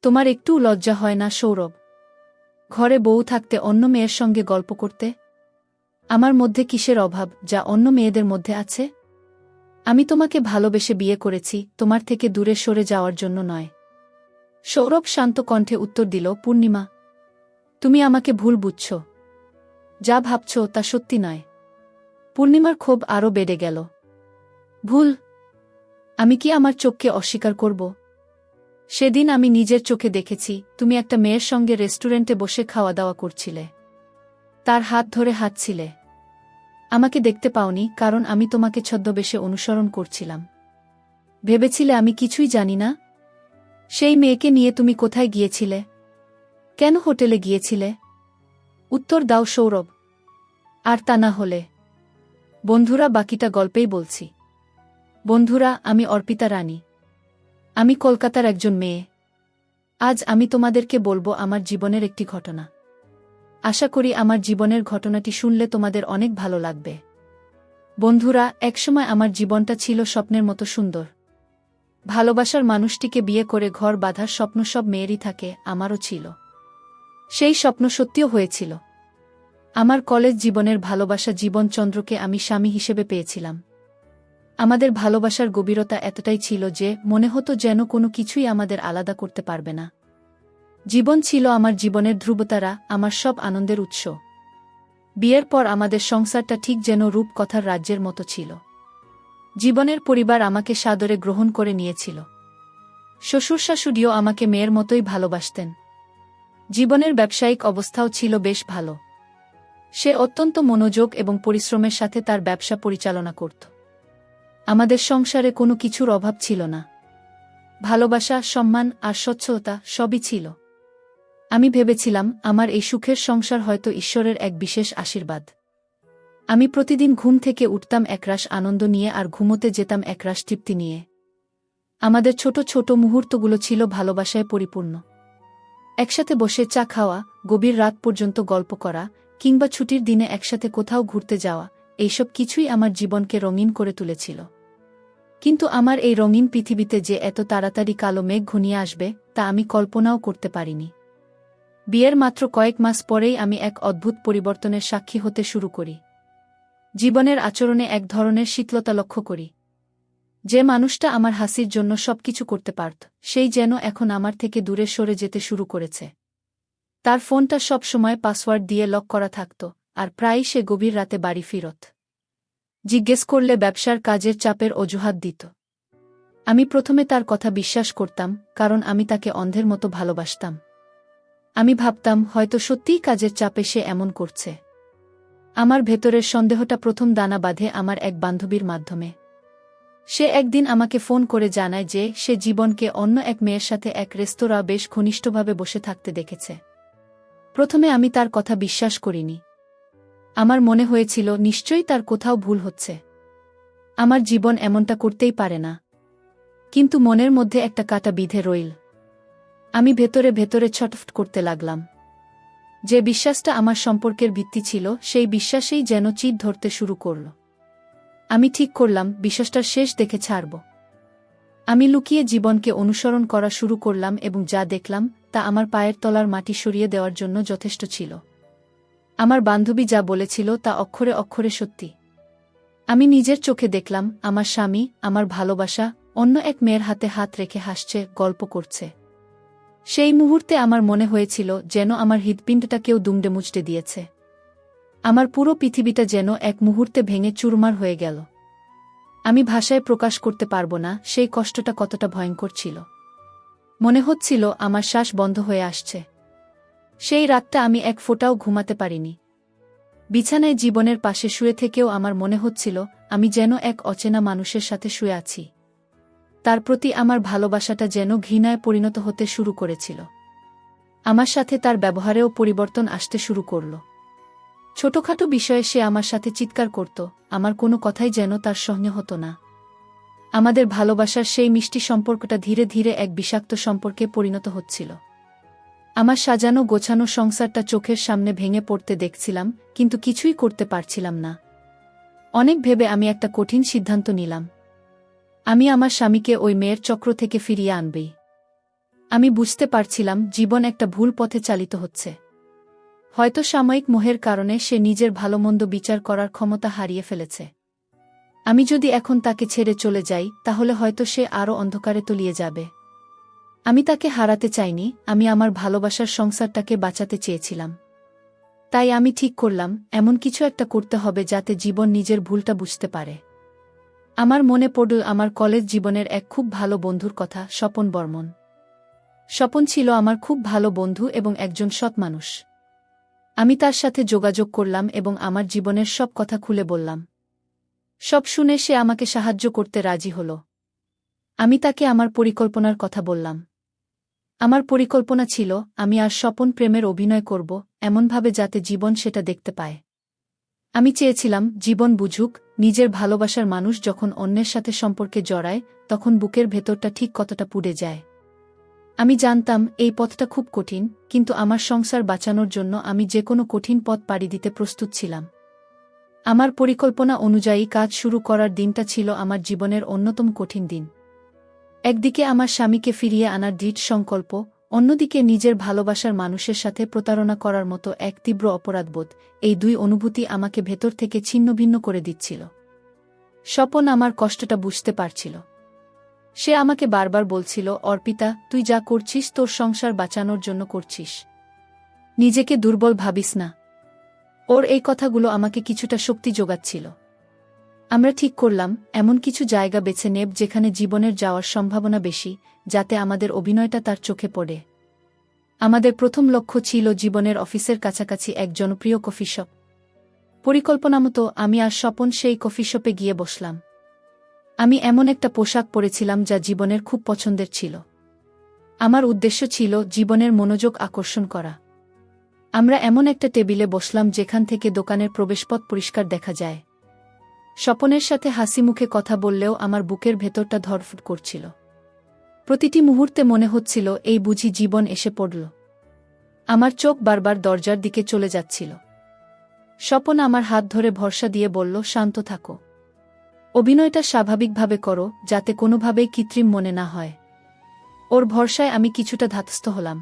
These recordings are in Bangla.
তোমার একটু লজ্জা হয় না সৌরভ? ঘরে বউ থাকতে অন্য মেয়ের সঙ্গে গল্প করতে? আমার মধ্যে কিসের অভাব যা অন্য মেয়েদের মধ্যে আছে? আমি তোমাকে ভালোবেসে বিয়ে করেছি, তোমার থেকে দূরে সরে যাওয়ার জন্য নয়। সৌরভ শান্ত কণ্ঠে উত্তর দিল, পূর্ণিমা, তুমি আমাকে ভুল বুঝছ। যা ভাবছ তা সত্যি নয়। পূর্ণিমার ক্ষোভ আরও বেড়ে গেল। ভুল? আমি কি আমার চোখকে অস্বীকার করব? সেদিন আমি নিজের চোখে দেখেছি তুমি একটা মেয়ের সঙ্গে রেস্টুরেন্টে বসে খাওয়া দাওয়া করছিলে। তার হাত ধরে হাঁটছিলে। আমাকে দেখতে পাওনি কারণ আমি তোমাকে ছদ্মবেশে অনুসরণ করছিলাম। ভেবেছিলে আমি কিছুই জানি না? সেই মেয়েকে নিয়ে তুমি কোথায় গিয়েছিলে? কেন হোটেলে গিয়েছিলে? উত্তর দাও সৌরভ। আর তা না হলে বন্ধুরা, বাকিটা গল্পেই বলছি। বন্ধুরা, আমি অর্পিতা রানী। আমি কলকাতার একজন মেয়ে। আজ আমি তোমাদেরকে বলবো আমার জীবনের একটি ঘটনা। আশা করি আমার জীবনের ঘটনাটি শুনলে তোমাদের অনেক ভালো লাগবে। বন্ধুরা, একসময় আমার জীবনটা ছিল স্বপ্নের মতো সুন্দর। ভালোবাসার মানুষটিকে বিয়ে করে ঘর বাঁধার স্বপ্ন সব মেয়েরই থাকে, আমারও ছিল। সেই স্বপ্ন সত্যিও হয়েছিল। আমার কলেজ জীবনের ভালোবাসা জীবনচন্দ্রকে আমি স্বামী হিসেবে পেয়েছিলাম। আমাদের ভালোবাসার গভীরতা এতটাই ছিল যে মনে হতো যেন কোনো কিছুই আমাদের আলাদা করতে পারবে না। জীবন ছিল আমার জীবনের ধ্রুবতারা, আমার সব আনন্দের উৎস। বিয়ের পর আমাদের সংসারটা ঠিক যেন রূপকথার রাজ্যের মতো ছিল। জীবনের পরিবার আমাকে সাদরে গ্রহণ করে নিয়েছিল। শ্বশুর শাশুড়িও আমাকে মেয়ের মতোই ভালোবাসতেন। জীবনের ব্যবসায়িক অবস্থাও ছিল বেশ ভালো। সে অত্যন্ত মনোযোগ এবং পরিশ্রমের সাথে তার ব্যবসা পরিচালনা করত। আমাদের সংসারে কোনো কিছুর অভাব ছিল না। ভালোবাসা, সম্মান আর স্বচ্ছতা সবই ছিল। আমি ভেবেছিলাম আমার এই সুখের সংসার হয়তো ঈশ্বরের এক বিশেষ আশীর্বাদ। আমি প্রতিদিন ঘুম থেকে উঠতাম একরাশ আনন্দ নিয়ে আর ঘুমোতে যেতাম একরাশ তৃপ্তি নিয়ে। আমাদের ছোট ছোট মুহূর্তগুলো ছিল ভালোবাসায় পরিপূর্ণ। একসাথে বসে চা খাওয়া, গভীর রাত পর্যন্ত গল্প করা, কিংবা ছুটির দিনে একসাথে কোথাও ঘুরতে যাওয়া, এইসব কিছুই আমার জীবনকে রঙিন করে তুলেছিল। কিন্তু আমার এই রঙিন পৃথিবীতে যে এত তাড়াতাড়ি কালো মেঘ ঘনিয়ে আসবে তা আমি কল্পনাও করতে পারিনি। বিয়ের মাত্র কয়েক মাস পরেই আমি এক অদ্ভুত পরিবর্তনের সাক্ষী হতে শুরু করি। জীবনের আচরণে এক ধরনের শীতলতা লক্ষ্য করি। যে মানুষটা আমার হাসির জন্য সবকিছু করতে পারত, সেই যেন এখন আমার থেকে দূরে সরে যেতে শুরু করেছে। তার ফোনটা সব সময় পাসওয়ার্ড দিয়ে লক করা থাকত, আর প্রায়ই সে গভীর রাতে বাড়ি ফিরত। জিজ্ঞেস করলে ব্যবসার কাজের চাপের অজুহাত দিত। আমি প্রথমে তার কথা বিশ্বাস করতাম, কারণ আমি তাকে অন্ধের মতো ভালোবাসতাম। আমি ভাবতাম হয়তো সত্যিই কাজের চাপে সে এমন করছে। আমার ভেতরের সন্দেহটা প্রথম দানা বাঁধে আমার এক বান্ধবীর মাধ্যমে। সে একদিন আমাকে ফোন করে জানায় যে সে জীবনকে অন্য এক মেয়ের সাথে এক রেস্তোরাঁ বেশ ঘনিষ্ঠভাবে বসে থাকতে দেখেছে। প্রথমে আমি তার কথা বিশ্বাস করিনি। আমার মনে হয়েছিল নিশ্চয়ই তার কোথাও ভুল হচ্ছে। আমার জীবন এমনটা করতেই পারে না। কিন্তু মনের মধ্যে একটা কাঁটা বিঁধে রইল। আমি ভেতরে ভেতরে ছটফট করতে লাগলাম। যে বিশ্বাসটা আমার সম্পর্কের ভিত্তি ছিল, সেই বিশ্বাসেই যেন চিৎ ধরতে শুরু করল। আমি ঠিক করলাম বিশ্বাসটার শেষ দেখে ছাড়ব। আমি লুকিয়ে জীবনকে অনুসরণ করা শুরু করলাম এবং যা দেখলাম তা আমার পায়ের তলার মাটি সরিয়ে দেওয়ার জন্য যথেষ্ট ছিল। আমার বান্ধবী যা বলেছিল তা অক্ষরে অক্ষরে সত্যি। আমি নিজের চোখে দেখলাম আমার স্বামী, আমার ভালোবাসা, অন্য এক মেয়ের হাতে হাত রেখে হাসছে, গল্প করছে। সেই মুহূর্তে আমার মনে হয়েছিল যেন আমার হৃৎপিণ্ডটা কেউ দুমড়ে মুচড়ে দিয়েছে। আমার পুরো পৃথিবীটা যেন এক মুহূর্তে ভেঙে চুরমার হয়ে গেল। আমি ভাষায় প্রকাশ করতে পারব না সেই কষ্টটা কতটা ভয়ঙ্কর ছিল। মনে হচ্ছিল আমার শ্বাস বন্ধ হয়ে আসছে। সেই রাতটা আমি এক ফোঁটাও ঘুমাতে পারিনি। বিছানায় জীবনের পাশে শুয়ে থেকেও আমার মনে হচ্ছিল আমি যেন এক অচেনা মানুষের সাথে শুয়ে আছি। তার প্রতি আমার ভালোবাসাটা যেন ঘৃণায় পরিণত হতে শুরু করেছিল। আমার সাথে তার ব্যবহারেও পরিবর্তন আসতে শুরু করল। ছোটখাটো বিষয়ে সে আমার সাথে চিৎকার করত, আমার কোনো কথাই যেন তার সহ্য হতো না। আমাদের ভালোবাসার সেই মিষ্টি সম্পর্কটা ধীরে ধীরে এক বিষাক্ত সম্পর্কে পরিণত হচ্ছিল। আমার সাজানো গোছানো সংসারটা চোখের সামনে ভেঙে পড়তে দেখছিলাম, কিন্তু কিছুই করতে পারছিলাম না। অনেক ভেবে আমি একটা কঠিন সিদ্ধান্ত নিলাম। আমি আমার স্বামীকে ওই মেয়ের চক্র থেকে ফিরিয়ে আনবই। আমি বুঝতে পারছিলাম জীবন একটা ভুল পথে চালিত হচ্ছে। হয়তো সাময়িক মোহের কারণে সে নিজের ভালোমন্দ বিচার করার ক্ষমতা হারিয়ে ফেলেছে। আমি যদি এখন তাকে ছেড়ে চলে যাই তাহলে হয়তো সে আরও অন্ধকারে তলিয়ে যাবে। আমি তাকে হারাতে চাইনি, আমি আমার ভালোবাসার সংসারটাকে বাঁচাতে চেয়েছিলাম। তাই আমি ঠিক করলাম এমন কিছু একটা করতে হবে যাতে জীবন নিজের ভুলটা বুঝতে পারে। আমার মনে পড়ল আমার কলেজ জীবনের এক খুব ভালো বন্ধুর কথা, স্বপন বর্মন। স্বপন ছিল আমার খুব ভালো বন্ধু এবং একজন সৎ মানুষ। আমি তার সাথে যোগাযোগ করলাম এবং আমার জীবনের সব কথা খুলে বললাম। সব শুনে সে আমাকে সাহায্য করতে রাজি হল। আমি তাকে আমার পরিকল্পনার কথা বললাম। আমার পরিকল্পনা ছিল আমি আর স্বপন প্রেমের অভিনয় করব, এমনভাবে যাতে জীবন সেটা দেখতে পায়। আমি চেয়েছিলাম জীবন বুঝুক নিজের ভালোবাসার মানুষ যখন অন্যের সাথে সম্পর্কে জড়ায় তখন বুকের ভেতরটা ঠিক কতটা পুড়ে যায়। আমি জানতাম এই পথটা খুব কঠিন, কিন্তু আমার সংসার বাঁচানোর জন্য আমি যে কোনো কঠিন পথ পাড়ি দিতে প্রস্তুত ছিলাম। আমার পরিকল্পনা অনুযায়ী কাজ শুরু করার দিনটা ছিল আমার জীবনের অন্যতম কঠিন দিন। একদিকে আমার স্বামীকে ফিরিয়ে আনার দৃঢ় সংকল্প, অন্যদিকে নিজের ভালোবাসার মানুষের সাথে প্রতারণা করার মতো এক তীব্র অপরাধবোধ, এই দুই অনুভূতি আমাকে ভেতর থেকে ছিন্নভিন্ন করে দিচ্ছিল। স্বপন আমার কষ্টটা বুঝতে পারছিল। সে আমাকে বারবার বলছিল, অর্পিতা, তুই যা করছিস তোর সংসার বাঁচানোর জন্য করছিস। নিজেকে দুর্বল ভাবিস না। ওর এই কথাগুলো আমাকে কিছুটা শক্তি যোগাচ্ছিল। আমরা ঠিক করলাম এমন কিছু জায়গা বেছে নেব যেখানে জীবনের যাওয়ার সম্ভাবনা বেশি, যাতে আমাদের অভিনয়টা তার চোখে পড়ে। আমাদের প্রথম লক্ষ্য ছিল জীবনের অফিসের কাছাকাছি এক জনপ্রিয় কফি শপ। পরিকল্পনামতো আমি আর স্বপন সেই কফি শপে গিয়ে বসলাম। আমি এমন একটা পোশাক পরেছিলাম যা জীবনের খুব পছন্দের ছিল। আমার উদ্দেশ্য ছিল জীবনের মনোযোগ আকর্ষণ করা। আমরা এমন একটা টেবিলে বসলাম যেখান থেকে দোকানের প্রবেশপথ পরিষ্কার দেখা যায়। স্বপনের সাথে হাসি মুখে কথা বললেও আমার বুকের ভেতরটা ধড়ফড় করছিল। প্রতিটি মুহূর্তে মনে হচ্ছিল এই বুঝি জীবন এসে পড়ল। আমার চোখ বারবার দরজার দিকে চলে যাচ্ছিল। স্বপন আমার হাত ধরে ভরসা দিয়ে বলল, শান্ত থাকো। অভিনয়টা স্বাভাবিকভাবে করো, যাতে কোনোভাবেই কৃত্রিম মনে না হয়। ওর ভরসায় আমি কিছুটা ধাতস্থ হলাম।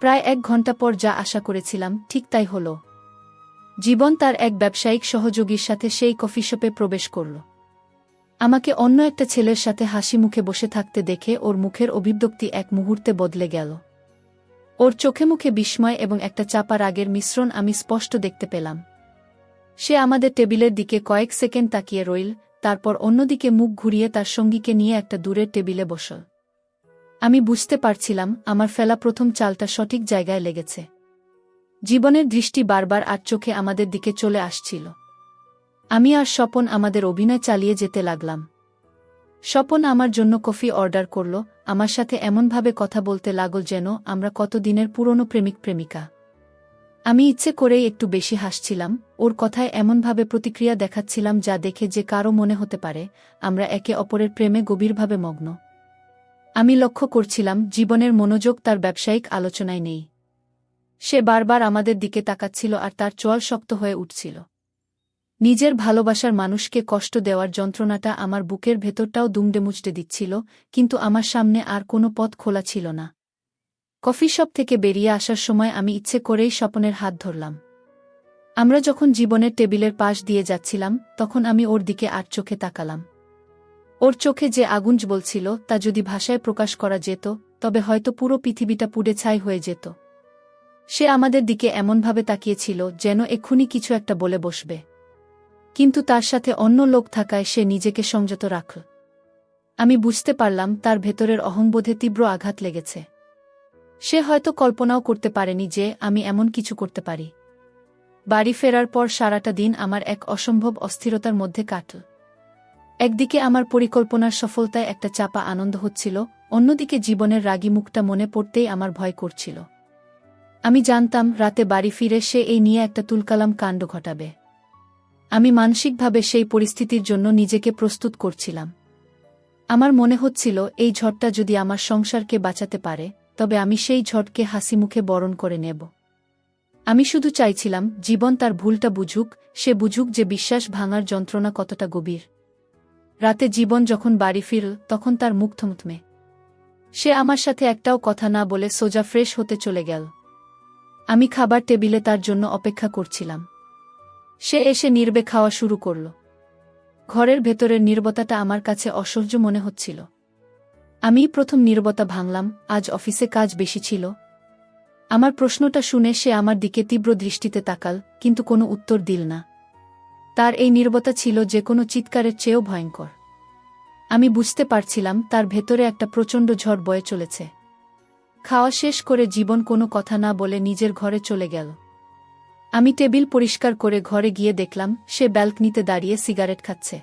প্রায় 1 ঘন্টা পর যা আশা করেছিলাম ঠিক তাই হল। জীবন তার এক ব্যবসায়িক সহযোগীর সাথে সেই কফি শপে প্রবেশ করল। আমাকে অন্য একটা ছেলের সাথে হাসি মুখে বসে থাকতে দেখে ওর মুখের অভিব্যক্তি এক মুহূর্তে বদলে গেল। ওর চোখে মুখে বিস্ময় এবং একটা চাপা রাগের মিশ্রণ আমি স্পষ্ট দেখতে পেলাম। সে আমাদের টেবিলের দিকে কয়েক সেকেন্ড তাকিয়ে রইল, তারপর অন্যদিকে মুখ ঘুরিয়ে তার সঙ্গীকে নিয়ে একটা দূরের টেবিলে বসল। আমি বুঝতে পারছিলাম আমার ফেলা প্রথম চালটা সঠিক জায়গায় লেগেছে। জীবনের দৃষ্টি বারবার আর চোখে আমাদের দিকে চলে আসছিল। আমি আর স্বপন আমাদের অভিনয় চালিয়ে যেতে লাগলাম। স্বপন আমার জন্য কফি অর্ডার করল, আমার সাথে এমনভাবে কথা বলতে লাগল যেন আমরা কতদিনের পুরনো প্রেমিক প্রেমিকা। আমি ইচ্ছে করেই একটু বেশি হাসছিলাম, ওর কথায় এমনভাবে প্রতিক্রিয়া দেখাচ্ছিলাম যা দেখে যে কারও মনে হতে পারে আমরা একে অপরের প্রেমে গভীরভাবে মগ্ন। আমি লক্ষ্য করছিলাম জীবনের মনোযোগ তার ব্যবসায়িক আলোচনায় নেই। সে বারবার আমাদের দিকে তাকাচ্ছিল আর তার চোয়াল শক্ত হয়ে উঠছিল। নিজের ভালোবাসার মানুষকে কষ্ট দেওয়ার যন্ত্রণাটা আমার বুকের ভেতরটাও দুমড়ে মুচড়ে দিচ্ছিল, কিন্তু আমার সামনে আর কোনো পথ খোলা ছিল না। কফি শপ থেকে বেরিয়ে আসার সময় আমি ইচ্ছে করেই স্বপনের হাত ধরলাম। আমরা যখন জীবনের টেবিলের পাশ দিয়ে যাচ্ছিলাম তখন আমি ওর দিকে আর চোখে তাকালাম। ওর চোখে যে আগুন জ্বলছিল তা যদি ভাষায় প্রকাশ করা যেত তবে হয়তো পুরো পৃথিবীটা পুড়ে ছাই হয়ে যেত। সে আমাদের দিকে এমনভাবে তাকিয়েছিল যেন এক্ষুনি কিছু একটা বলে বসবে, কিন্তু তার সাথে অন্য লোক থাকায় সে নিজেকে সংযত রাখল। আমি বুঝতে পারলাম তার ভেতরের অহংবোধে তীব্র আঘাত লেগেছে। সে হয়তো কল্পনাও করতে পারেনি যে আমি এমন কিছু করতে পারি। বাড়ি ফেরার পর সারাটা দিন আমার এক অসম্ভব অস্থিরতার মধ্যে কাটল। একদিকে আমার পরিকল্পনার সফলতায় একটা চাপা আনন্দ হচ্ছিল, অন্যদিকে জীবনের রাগী মুখটা মনে পড়তেই আমার ভয় করছিল। আমি জানতাম রাতে বাড়ি ফিরে সে এই নিয়ে একটা তুলকালাম কাণ্ড ঘটাবে। আমি মানসিকভাবে সেই পরিস্থিতির জন্য নিজেকে প্রস্তুত করছিলাম। আমার মনে হচ্ছিল এই ঝড়টা যদি আমার সংসারকে বাঁচাতে পারে তবে আমি সেই ঝড়কে হাসি মুখে বরণ করে নেব। আমি শুধু চাইছিলাম জীবন তার ভুলটা বুঝুক, সে বুঝুক যে বিশ্বাস ভাঙার যন্ত্রণা কতটা গভীর। রাতে জীবন যখন বাড়ি ফিরল তখন তার মুখ থমথমে। সে আমার সাথে একটাও কথা না বলে সোজা ফ্রেশ হতে চলে গেল। আমি খাবার টেবিলে তার জন্য অপেক্ষা করছিলাম। সে এসে নির্বে খাওয়া শুরু করল। ঘরের ভেতরের নীরবতাটা আমার কাছে অসহ্য মনে হচ্ছিল। আমিই প্রথম নীরবতা ভাঙলাম। আজ অফিসে কাজ বেশি ছিল? আমার প্রশ্নটা শুনে সে আমার দিকে তীব্র দৃষ্টিতে তাকাল, কিন্তু কোনো উত্তর দিল না। তার এই নীরবতা ছিল যে কোনো চিৎকারের চেয়েও ভয়ঙ্কর। আমি বুঝতে পারছিলাম তার ভেতরে একটা প্রচণ্ড ঝড় বয়ে চলেছে। খাওয়া শেষ করে জীবন কোনো কথা না বলে নিজের ঘরে চলে গেল। আমি টেবিল পরিষ্কার করে ঘরে গিয়ে দেখলাম সে ব্যালকনিতে দাঁড়িয়ে সিগারেট খাচ্ছে।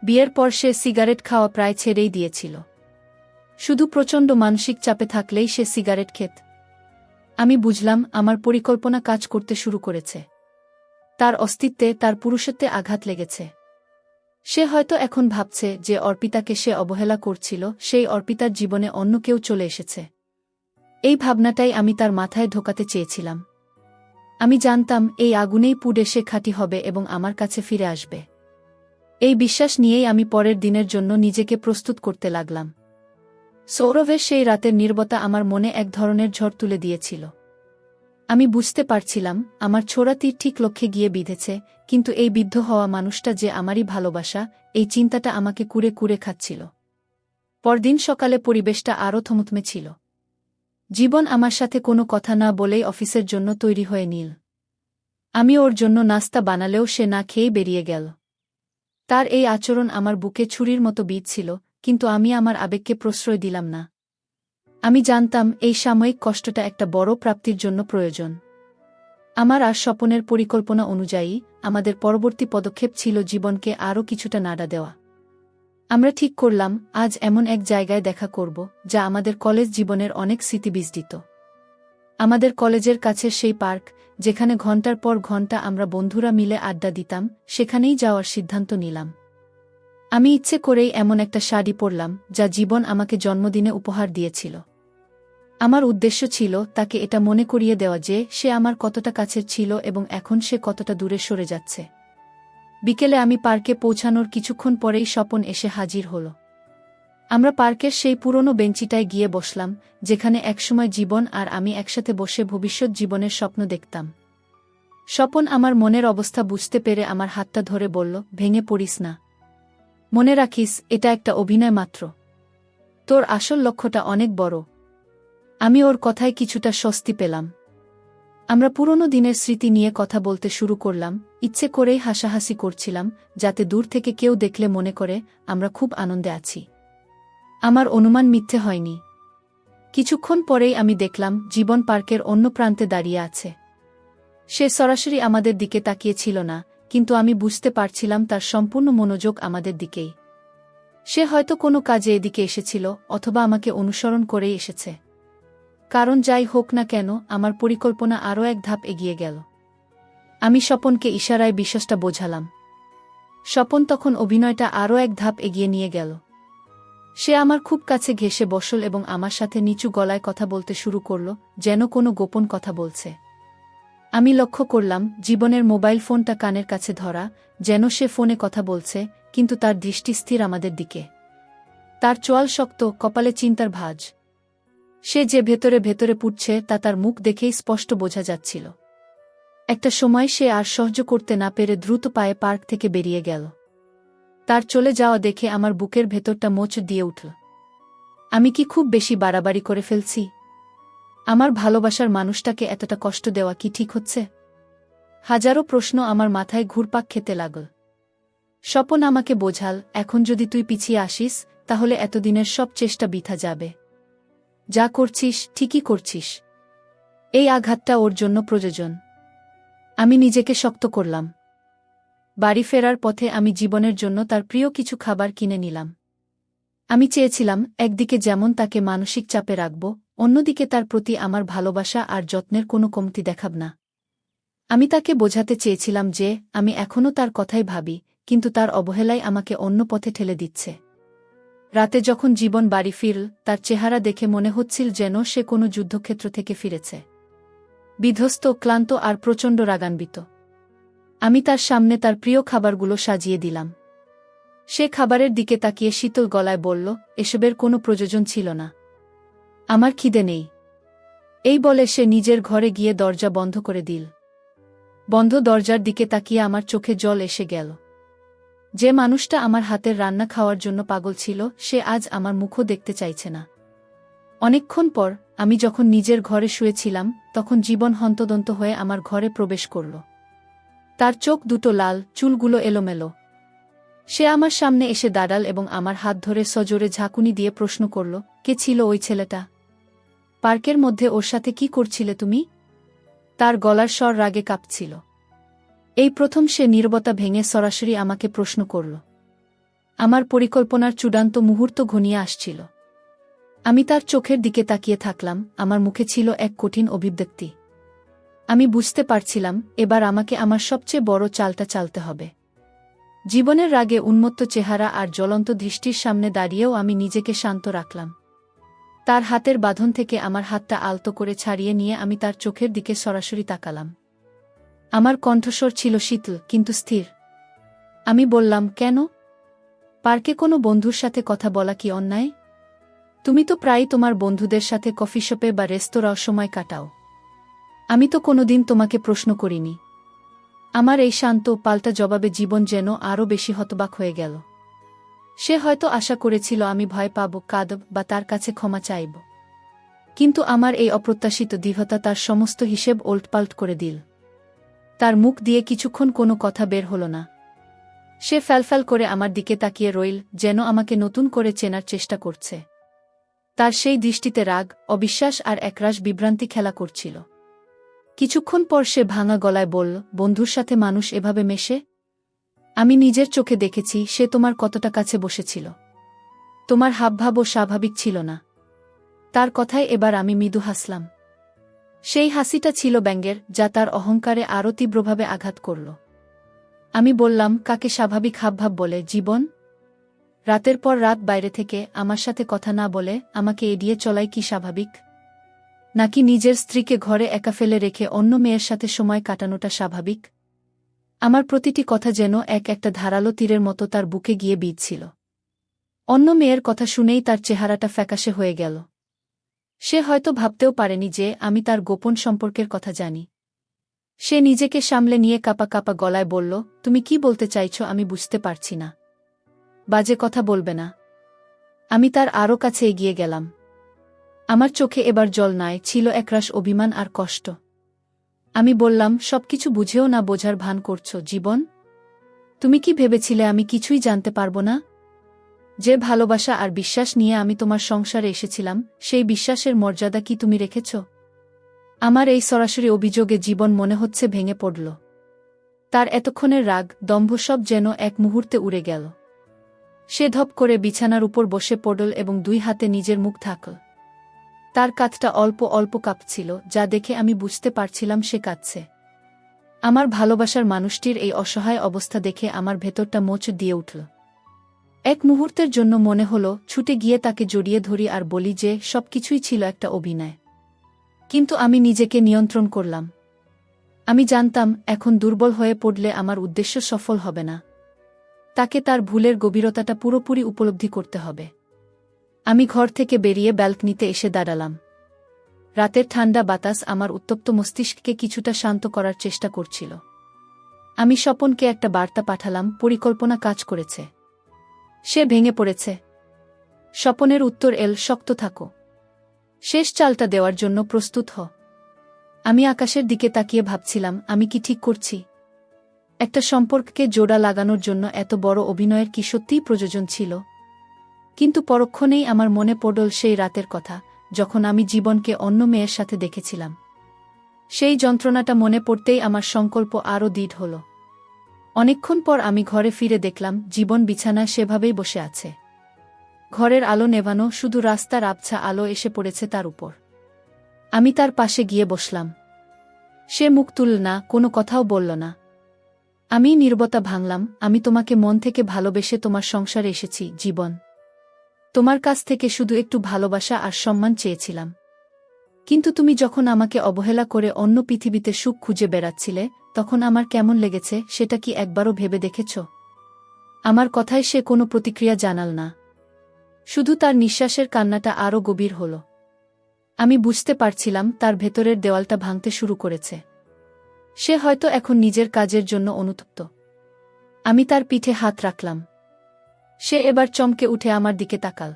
বিয়ের পর সে সিগারেট খাওয়া প্রায় ছেড়েই দিয়েছিল। শুধু প্রচণ্ড মানসিক চাপে থাকলেই সে সিগারেট খেত। আমি বুঝলাম আমার পরিকল্পনা কাজ করতে শুরু করেছে। তার অস্তিত্বে, তার পুরুষত্বে আঘাত লেগেছে। সে হয়তো এখন ভাবছে যে অর্পিতাকে সে অবহেলা করছিল, সেই অর্পিতার জীবনে অন্য কেউ চলে এসেছে। এই ভাবনাটাই আমি তার মাথায় ঢোকাতে চেয়েছিলাম। আমি জানতাম এই আগুনেই পুড়ে সে খাঁটি হবে এবং আমার কাছে ফিরে আসবে। এই বিশ্বাস নিয়েই আমি পরের দিনের জন্য নিজেকে প্রস্তুত করতে লাগলাম। সৌরভের সেই রাতের নীরবতা আমার মনে এক ধরনের ঝড় তুলে দিয়েছিল। আমি বুঝতে পারছিলাম আমার ছোড়া তীর ঠিক লক্ষ্যে গিয়ে বিঁধেছে, কিন্তু এই বিদ্ধ হওয়া মানুষটা যে আমারই ভালোবাসা, এই চিন্তাটা আমাকে কুরে কুরে খাচ্ছিল। পরদিন সকালে পরিবেশটা আরও থমথমে ছিল। জীবন আমার সাথে কোনো কথা না বলেই অফিসের জন্য তৈরি হয়ে নিল। আমি ওর জন্য নাস্তা বানালেও সে না খেয়েই বেরিয়ে গেল। তার এই আচরণ আমার বুকে ছুরির মতো বিঁধছিল, কিন্তু আমি আমার আবেগকে প্রশ্রয় দিলাম না। আমি জানতাম এই সাময়িক কষ্টটা একটা বড় প্রাপ্তির জন্য প্রয়োজন। আমার আর স্বপনের পরিকল্পনা অনুযায়ী আমাদের পরবর্তী পদক্ষেপ ছিল জীবনকে আরও কিছুটা নাড়া দেওয়া। আমরা ঠিক করলাম আজ এমন এক জায়গায় দেখা করব যা আমাদের কলেজ জীবনের অনেক স্মৃতি বিজড়িত। আমাদের কলেজের কাছের সেই পার্ক, যেখানে ঘণ্টার পর ঘণ্টা আমরা বন্ধুরা মিলে আড্ডা দিতাম, সেখানেই যাওয়ার সিদ্ধান্ত নিলাম। আমি ইচ্ছে করেই এমন একটা শাড়ি পরলাম যা জীবন আমাকে জন্মদিনে উপহার দিয়েছিল। আমার উদ্দেশ্য ছিল তাকে এটা মনে করিয়ে দেওয়া যে সে আমার কতটা কাছের ছিল এবং এখন সে কতটা দূরে সরে যাচ্ছে। বিকেলে আমি পার্কে পৌঁছানোর কিছুক্ষণ পরেই স্বপন এসে হাজির হল। আমরা পার্কের সেই পুরনো বেঞ্চিটায় গিয়ে বসলাম, যেখানে একসময় জীবন আর আমি একসাথে বসে ভবিষ্যৎ জীবনের স্বপ্ন দেখতাম। স্বপন আমার মনের অবস্থা বুঝতে পেরে আমার হাতটা ধরে বলল, ভেঙে পড়িস না। মনে রাখিস, এটা একটা অভিনয় মাত্র। তোর আসল লক্ষ্যটা অনেক বড়। আমি ওর কথায় কিছুটা স্বস্তি পেলাম। আমরা পুরনো দিনের স্মৃতি নিয়ে কথা বলতে শুরু করলাম, ইচ্ছে করেই হাসাহাসি করছিলাম, যাতে দূর থেকে কেউ দেখলে মনে করে আমরা খুব আনন্দে আছি। আমার অনুমান মিথ্যে হয়নি। কিছুক্ষণ পরেই আমি দেখলাম জীবন পার্কের অন্য প্রান্তে দাঁড়িয়ে আছে। সে সরাসরি আমাদের দিকে তাকিয়েছিল না, কিন্তু আমি বুঝতে পারছিলাম তার সম্পূর্ণ মনোযোগ আমাদের দিকেই। সে হয়তো কোনো কাজে এদিকে এসেছিল, অথবা আমাকে অনুসরণ করেই এসেছে। কারণ যাই হোক না কেন, আমার পরিকল্পনা আরও এক ধাপ এগিয়ে গেল। আমি স্বপনকে ইশারায় বিশ্বাসটা বোঝালাম। স্বপন তখন অভিনয়টা আরও এক ধাপ এগিয়ে নিয়ে গেল। সে আমার খুব কাছে ঘেঁষে বসল এবং আমার সাথে নিচু গলায় কথা বলতে শুরু করল, যেন কোনো গোপন কথা বলছে। আমি লক্ষ্য করলাম জীবনের মোবাইল ফোনটা কানের কাছে ধরা, যেন সে ফোনে কথা বলছে, কিন্তু তার দৃষ্টি স্থির আমাদের দিকে। তার চোয়াল শক্ত, কপালে চিন্তার ভাঁজ। সে যে ভেতরে ভেতরে পুড়ছে তা তার মুখ দেখেই স্পষ্ট বোঝা যাচ্ছিল। একটা সময় সে আর সহ্য করতে না পেরে দ্রুত পায়ে পার্ক থেকে বেরিয়ে গেল। তার চলে যাওয়া দেখে আমার বুকের ভেতরটা মোচ দিয়ে উঠল। আমি কি খুব বেশি বাড়াবাড়ি করে ফেলছি? আমার ভালোবাসার মানুষটাকে এতটা কষ্ট দেওয়া কি ঠিক হচ্ছে? হাজারো প্রশ্ন আমার মাথায় ঘুরপাক খেতে লাগল। স্বপন আমাকে বোঝাল, এখন যদি তুই পিছিয়ে আসিস, তাহলে এতদিনের সব চেষ্টা বৃথা যাবে। যা করছিস ঠিকই করছিস। এই আঘাতটা ওর জন্য প্রয়োজন। আমি নিজেকে শক্ত করলাম। বাড়ি ফেরার পথে আমি জীবনের জন্য তার প্রিয় কিছু খাবার কিনে নিলাম। আমি চেয়েছিলাম একদিকে যেমন তাকে মানসিক চাপে রাখব, অন্যদিকে তার প্রতি আমার ভালোবাসা আর যত্নের কোনো কমতি দেখাব না। আমি তাকে বোঝাতে চেয়েছিলাম যে আমি এখনও তার কথাই ভাবি, কিন্তু তার অবহেলাই আমাকে অন্য পথে ঠেলে দিচ্ছে। রাতে যখন জীবন বাড়ি ফিরল, তার চেহারা দেখে মনে হচ্ছিল যেন সে কোনো যুদ্ধক্ষেত্র থেকে ফিরেছে। বিধ্বস্ত, ক্লান্ত আর প্রচণ্ড রাগান্বিত। আমি তার সামনে তার প্রিয় খাবারগুলো সাজিয়ে দিলাম। সে খাবারের দিকে তাকিয়ে শীতল গলায় বলল, এসবের কোনো প্রয়োজন ছিল না। আমার খিদে নেই। এই বলে সে নিজের ঘরে গিয়ে দরজা বন্ধ করে দিল। বন্ধ দরজার দিকে তাকিয়ে আমার চোখে জল এসে গেল। যে মানুষটা আমার হাতের রান্না খাওয়ার জন্য পাগল ছিল, সে আজ আমার মুখও দেখতে চাইছে না। অনেকক্ষণ পর আমি যখন নিজের ঘরে শুয়েছিলাম, তখন জীবন হন্তদন্ত হয়ে আমার ঘরে প্রবেশ করল। তার চোখ দুটো লাল, চুলগুলো এলোমেলো। সে আমার সামনে এসে দাঁড়াল এবং আমার হাত ধরে সজোরে ঝাঁকুনি দিয়ে প্রশ্ন করল, কে ছিল ওই ছেলেটা? পার্কের মধ্যে ওর সাথে কি করছিলে তুমি? তার গলার স্বর রাগে কাঁপছিল। এই প্রথম সে নীরবতা ভেঙে সরাসরি আমাকে প্রশ্ন করল। আমার পরিকল্পনার চূড়ান্ত মুহূর্ত ঘনিয়ে আসছিল। আমি তার চোখের দিকে তাকিয়ে থাকলাম, আমার মুখে ছিল এক কঠিন অভিব্যক্তি। আমি বুঝতে পারছিলাম, এবার আমাকে আমার সবচেয়ে বড় চালটা চালতে হবে। জীবনের রাগে উন্মত্ত চেহারা আর জ্বলন্ত দৃষ্টির সামনে দাঁড়িয়েও আমি নিজেকে শান্ত রাখলাম। তার হাতের বাঁধন থেকে আমার হাতটা আলতো করে ছাড়িয়ে নিয়ে আমি তার চোখের দিকে সরাসরি তাকালাম। আমার কণ্ঠস্বর ছিল শীতল কিন্তু স্থির। আমি বললাম, কেন? পার্কে কোনো বন্ধুর সাথে কথা বলা কি অন্যায়? তুমি তো প্রায়ই তোমার বন্ধুদের সাথে কফি শপে বা রেস্তোরাঁর সময় কাটাও। আমি তো কোনোদিন তোমাকে প্রশ্ন করিনি। আমার এই শান্ত পাল্টা জবাবে জীবন যেন আরও বেশি হতবাক হয়ে গেল। সে হয়তো আশা করেছিল আমি ভয় পাব, কাঁদব বা তার কাছে ক্ষমা চাইব। কিন্তু আমার এই অপ্রত্যাশিত দৃঢ়তা তার সমস্ত হিসেব ওলটপালট করে দিল। তার মুখ দিয়ে কিছুক্ষণ কোনো কথা বের হল না। সে ফ্যালফ্যাল করে আমার দিকে তাকিয়ে রইল, যেন আমাকে নতুন করে চেনার চেষ্টা করছে। তার সেই দৃষ্টিতে রাগ, অবিশ্বাস আর একরাশ বিভ্রান্তি খেলা করছিল। কিছুক্ষণ পর সে ভাঙা গলায় বলল, বন্ধুর সাথে মানুষ এভাবে মেশে? আমি নিজের চোখে দেখেছি সে তোমার কতটা কাছে বসেছিল। তোমার হাবভাবও স্বাভাবিক ছিল না। তার কথায় এবার আমি মৃদু হাসলাম। সেই হাসিটা ছিল ব্যঙ্গের, যা তার অহংকারে আরও তীব্রভাবে আঘাত করল। আমি বললাম, কাকে স্বাভাবিক হাবভাব বলে, জীবন? রাতের পর রাত বাইরে থেকে আমার সাথে কথা না বলে আমাকে এড়িয়ে চলাই কি স্বাভাবিক? নাকি নিজের স্ত্রীকে ঘরে একা ফেলে রেখে অন্য মেয়ের সাথে সময় কাটানোটা স্বাভাবিক? আমার প্রতিটি কথা যেন একটা ধারালো তীরের মতো তার বুকে গিয়ে বিঁধছিল। অন্য মেয়ের কথা শুনেই তার চেহারাটা ফ্যাকাশে হয়ে গেল। সে হয়তো ভাবতেও পারেনি যে আমি তার গোপন সম্পর্কের কথা জানি। সে নিজেকে সামলে নিয়ে কাঁপা কাঁপা গলায় বলল, তুমি কি বলতে চাইছ আমি বুঝতে পারছি না। বাজে কথা বলবে না। আমি তার আরও কাছে এগিয়ে গেলাম। আমার চোখে এবার জল নয়, ছিল একরাশ অভিমান আর কষ্ট। আমি বললাম, সবকিছু বুঝেও না বোঝার ভান করছো জীবন? তুমি কি ভেবেছিলে আমি কিছুই জানতে পারবো না? যে ভালোবাসা আর বিশ্বাস নিয়ে আমি তোমার সংসারে এসেছিলাম, সেই বিশ্বাসের মর্যাদা কি তুমি রেখেছ? আমার এই সরাসরি অভিযোগে জীবন মনে হচ্ছে ভেঙে পড়ল। তার এতক্ষণের রাগ, দম্ভ সব যেন এক মুহূর্তে উড়ে গেল। সে ধপ করে বিছানার উপর বসে পড়ল এবং দুই হাতে নিজের মুখ ঢাকল। তার কাঁধটা অল্প অল্প কাঁপছিল, যা দেখে আমি বুঝতে পারছিলাম সে কাঁদছে। আমার ভালোবাসার মানুষটির এই অসহায় অবস্থা দেখে আমার ভেতরটা মোচ দিয়ে উঠল। এক মুহূর্তের জন্য মনে হলো ছুটে গিয়ে তাকে জড়িয়ে ধরি আর বলি যে সবকিছুই ছিল একটা অভিনয়। কিন্তু আমি নিজেকে নিয়ন্ত্রণ করলাম। আমি জানতাম এখন দুর্বল হয়ে পড়লে আমার উদ্দেশ্য সফল হবে না। তাকে তার ভুলের গভীরতাটা পুরোপুরি উপলব্ধি করতে হবে। আমি ঘর থেকে বেরিয়ে ব্যালকনিতে এসে দাঁড়ালাম। রাতের ঠান্ডা বাতাস আমার উত্তপ্ত মস্তিষ্ককে কিছুটা শান্ত করার চেষ্টা করছিল। আমি স্বপনকে একটা বার্তা পাঠালাম, পরিকল্পনা কাজ করেছে। সে ভেঙে পড়েছে। স্বপনের উত্তর এল, শক্ত থাকো। শেষ চালটা দেওয়ার জন্য প্রস্তুত হ। আমি আকাশের দিকে তাকিয়ে ভাবছিলাম, আমি কি ঠিক করছি? একটা সম্পর্ককে জোড়া লাগানোর জন্য এত বড় অভিনয়ের কি সত্যিই প্রয়োজন ছিল? কিন্তু পরক্ষণেই আমার মনে পড়ল সেই রাতের কথা, যখন আমি জীবনকে অন্য মেয়ের সাথে দেখেছিলাম। সেই যন্ত্রণাটা মনে পড়তেই আমার সংকল্প আরও দৃঢ় হল। অনেকক্ষণ পর আমি ঘরে ফিরে দেখলাম জীবন বিছানায় সেভাবেই বসে আছে। ঘরের আলো নেভানো, শুধু রাস্তার আবছা আলো এসে পড়েছে তার উপর। আমি তার পাশে গিয়ে বসলাম। সে মুখ তুলল না, কোনো কথাও বলল না। আমি নীরবতা ভাঙলাম। আমি তোমাকে মন থেকে ভালোবেসে তোমার সংসারে এসেছি জীবন। তোমার কাছ থেকে শুধু একটু ভালোবাসা আর সম্মান চেয়েছিলাম। কিন্তু তুমি যখন আমাকে অবহেলা করে অন্য পৃথিবীতে সুখ খুঁজে বেড়াচ্ছিলে, তখন আমার কেমন লেগেছে সেটা কি একবারও ভেবে দেখেছ? আমার কথায় সে কোনো প্রতিক্রিয়া জানাল না। শুধু তার নিঃশ্বাসের কান্নাটা আরও গভীর হল। আমি বুঝতে পারছিলাম তার ভেতরের দেওয়ালটা ভাঙতে শুরু করেছে। সে হয়তো এখন নিজের কাজের জন্য অনুতপ্ত। আমি তার পিঠে হাত রাখলাম। সে এবার চমকে উঠে আমার দিকে তাকাল।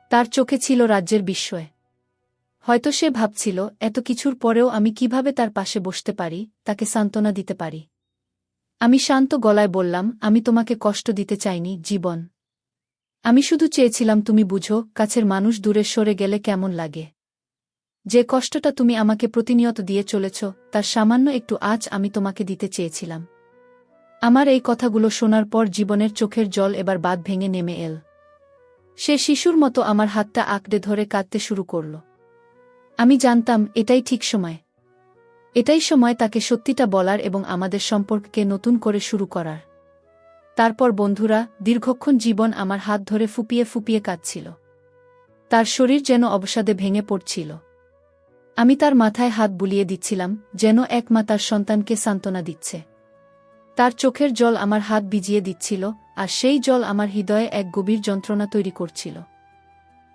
তার চোখে ছিল রাজ্যের বিস্ময়। হয়তো সে ভাবছিল, এত কিছুর পরেও আমি কিভাবে তার পাশে বসতে পারি, তাকে সান্ত্বনা দিতে পারি। আমি শান্ত গলায় বললাম, আমি তোমাকে কষ্ট দিতে চাইনি, জীবন। আমি শুধু চেয়েছিলাম তুমি বুঝো, কাছের মানুষ দূরে সরে গেলে কেমন লাগে। যে কষ্টটা তুমি আমাকে প্রতিনিয়ত দিয়ে চলেছ, তার সামান্য একটু আঁচ আমি তোমাকে দিতে চেয়েছিলাম। আমার এই কথাগুলো শোনার পর জীবনের চোখের জল এবার বাঁধ ভেঙে নেমে এল। সে শিশুর মতো আমার হাতটা আঁকড়ে ধরে কাঁদতে শুরু করল। আমি জানতাম এটাই ঠিক সময়। এটাই সময় তাকে সত্যিটা বলার এবং আমাদের সম্পর্ককে নতুন করে শুরু করার। তারপর বন্ধুরা, দীর্ঘক্ষণ জীবন আমার হাত ধরে ফুপিয়ে ফুপিয়ে কাঁদছিল। তার শরীর যেন অবসাদে ভেঙে পড়ছিল। আমি তার মাথায় হাত বুলিয়ে দিচ্ছিলাম, যেন এক মা তার সন্তানকে সান্ত্বনা দিচ্ছে। তার চোখের জল আমার হাত ভিজিয়ে দিচ্ছিল, আর সেই জল আমার হৃদয়ে এক গভীর যন্ত্রণা তৈরি করছিল।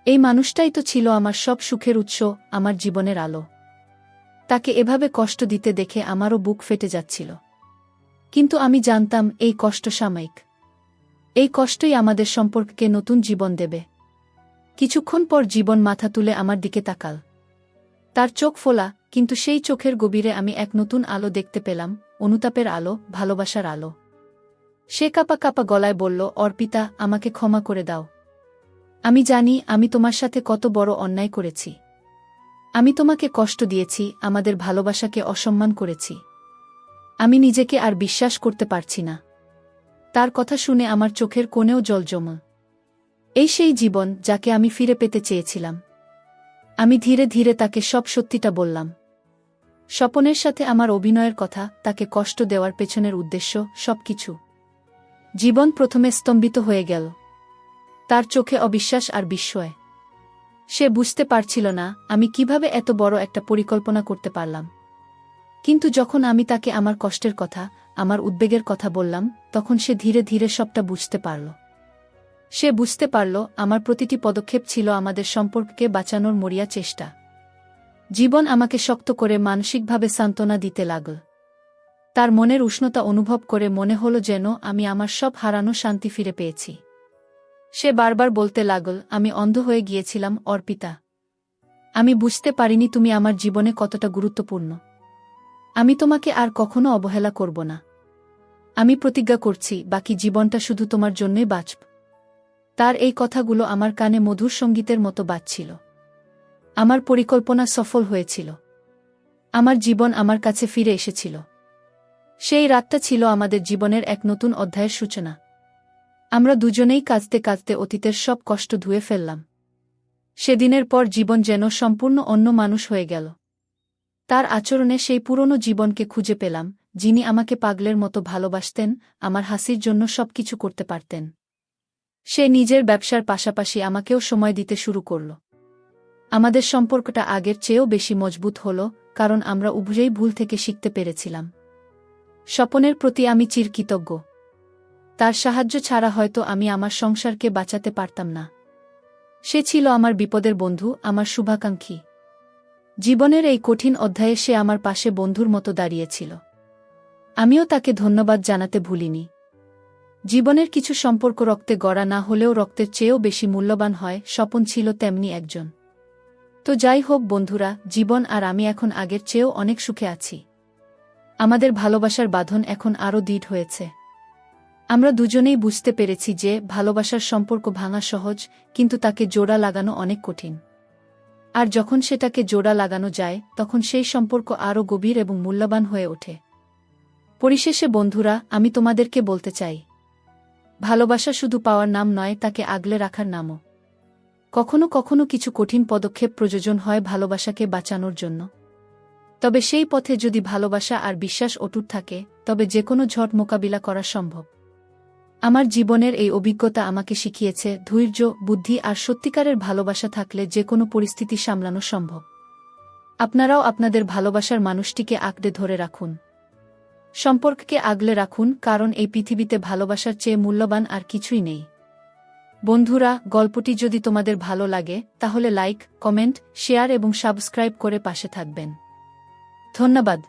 এই মানুষটাই তো ছিল আমার সব সুখের উৎস, আমার জীবনের আলো। তাকে এভাবে কষ্ট দিতে দেখে আমারও বুক ফেটে যাচ্ছিল। কিন্তু আমি জানতাম এই কষ্ট সাময়িক। এই কষ্টই আমাদের সম্পর্ককে নতুন জীবন দেবে। কিছুক্ষণ পর জীবন মাথা তুলে আমার দিকে তাকাল। তার চোখ ফোলা, কিন্তু সেই চোখের গভীরে আমি এক নতুন আলো দেখতে পেলাম, অনুতাপের আলো, ভালোবাসার আলো। সে কাঁপা কাঁপা গলায় বলল, অর্পিতা, আমাকে ক্ষমা করে দাও। আমি জানি আমি তোমার সাথে কত বড় অন্যায় করেছি। আমি তোমাকে কষ্ট দিয়েছি, আমাদের ভালোবাসাকে অসম্মান করেছি। আমি নিজেকে আর বিশ্বাস করতে পারছি না। তার কথা শুনে আমার চোখের কোণেও জল জমা। এই সেই জীবন যাকে আমি ফিরে পেতে চেয়েছিলাম। আমি ধীরে ধীরে তাকে সব সত্যিটা বললাম। স্বপনের সাথে আমার অভিনয়ের কথা, তাকে কষ্ট দেওয়ার পেছনের উদ্দেশ্য, সবকিছু। জীবন প্রথমে স্তম্ভিত হয়ে গেল। তার চোখে অবিশ্বাস আর বিস্ময়। সে বুঝতে পারছিল না আমি কিভাবে এত বড় একটা পরিকল্পনা করতে পারলাম। কিন্তু যখন আমি তাকে আমার কষ্টের কথা, আমার উদ্বেগের কথা বললাম, তখন সে ধীরে ধীরে সবটা বুঝতে পারল। সে বুঝতে পারল আমার প্রতিটি পদক্ষেপ ছিল আমাদের সম্পর্ককে বাঁচানোর মরিয়া চেষ্টা। জীবন আমাকে শক্ত করে মানসিকভাবে সান্ত্বনা দিতে লাগল। তার মনের উষ্ণতা অনুভব করে মনে হলো যেন আমি আমার সব হারানো শান্তি ফিরে পেয়েছি। সে বারবার বলতে লাগল, আমি অন্ধ হয়ে গিয়েছিলাম অর্পিতা। আমি বুঝতে পারিনি তুমি আমার জীবনে কতটা গুরুত্বপূর্ণ। আমি তোমাকে আর কখনো অবহেলা করব না। আমি প্রতিজ্ঞা করছি, বাকি জীবনটা শুধু তোমার জন্যই বাঁচব। তার এই কথাগুলো আমার কানে মধুর সঙ্গীতের মতো বাজছিল। আমার পরিকল্পনা সফল হয়েছিল। আমার জীবন আমার কাছে ফিরে এসেছিল। সেই রাতটা ছিল আমাদের জীবনের এক নতুন অধ্যায়ের সূচনা। আমরা দুজনেই কাঁদতে কাঁদতে অতীতের সব কষ্ট ধুয়ে ফেললাম। সেদিনের পর জীবন যেন সম্পূর্ণ অন্য মানুষ হয়ে গেল। তার আচরণে সেই পুরনো জীবনকে খুঁজে পেলাম, যিনি আমাকে পাগলের মতো ভালোবাসতেন, আমার হাসির জন্য সবকিছু করতে পারতেন। সে নিজের ব্যবসার পাশাপাশি আমাকেও সময় দিতে শুরু করল। আমাদের সম্পর্কটা আগের চেয়েও বেশি মজবুত হল, কারণ আমরা উভয়েই ভুল থেকে শিখতে পেরেছিলাম। স্বপনের প্রতি আমি চিরকৃতজ্ঞ। তার সাহায্য ছাড়া হয়তো আমি আমার সংসারকে বাঁচাতে পারতাম না। সে ছিল আমার বিপদের বন্ধু, আমার শুভাকাঙ্ক্ষী। জীবনের এই কঠিন অধ্যায়ে সে আমার পাশে বন্ধুর মতো দাঁড়িয়েছিল। আমিও তাকে ধন্যবাদ জানাতে ভুলিনি। জীবনের কিছু সম্পর্ক রক্তে গড়া না হলেও রক্তের চেয়েও বেশি মূল্যবান হয়, স্বপন ছিল তেমনি একজন। তো যাই হোক বন্ধুরা, জীবন আর আমি এখন আগের চেয়েও অনেক সুখে আছি। আমাদের ভালোবাসার বাঁধন এখন আরও দৃঢ় হয়েছে। আমরা দুজনেই বুঝতে পেরেছি যে ভালোবাসার সম্পর্ক ভাঙা সহজ, কিন্তু তাকে জোড়া লাগানো অনেক কঠিন। আর যখন সেটাকে জোড়া লাগানো যায়, তখন সেই সম্পর্ক আরও গভীর এবং মূল্যবান হয়ে ওঠে। পরিশেষে বন্ধুরা, আমি তোমাদেরকে বলতে চাই, ভালোবাসা শুধু পাওয়ার নাম নয়, তাকে আগলে রাখার নামও। কখনো কখনো কিছু কঠিন পদক্ষেপ প্রয়োজন হয় ভালোবাসাকে বাঁচানোর জন্য। তবে সেই পথে যদি ভালোবাসা আর বিশ্বাস অটুট থাকে, তবে যেকোনো ঝড় মোকাবিলা করা সম্ভব। আমার জীবনের এই অভিজ্ঞতা আমাকে শিখিয়েছে, ধৈর্য, বুদ্ধি আর সত্যিকারের ভালোবাসা থাকলে যেকোনো পরিস্থিতি সামলানো সম্ভব। আপনারাও আপনাদের ভালোবাসার মানুষটিকে আঁকড়ে ধরে রাখুন। সম্পর্ককে আগলে রাখুন, কারণ এই পৃথিবীতে ভালোবাসার চেয়ে মূল্যবান আর কিছুই নেই। বন্ধুরা, গল্পটি যদি তোমাদের ভালো লাগে তাহলে লাইক, কমেন্ট, শেয়ার এবং সাবস্ক্রাইব করে পাশে থাকবেন। ধন্যবাদ।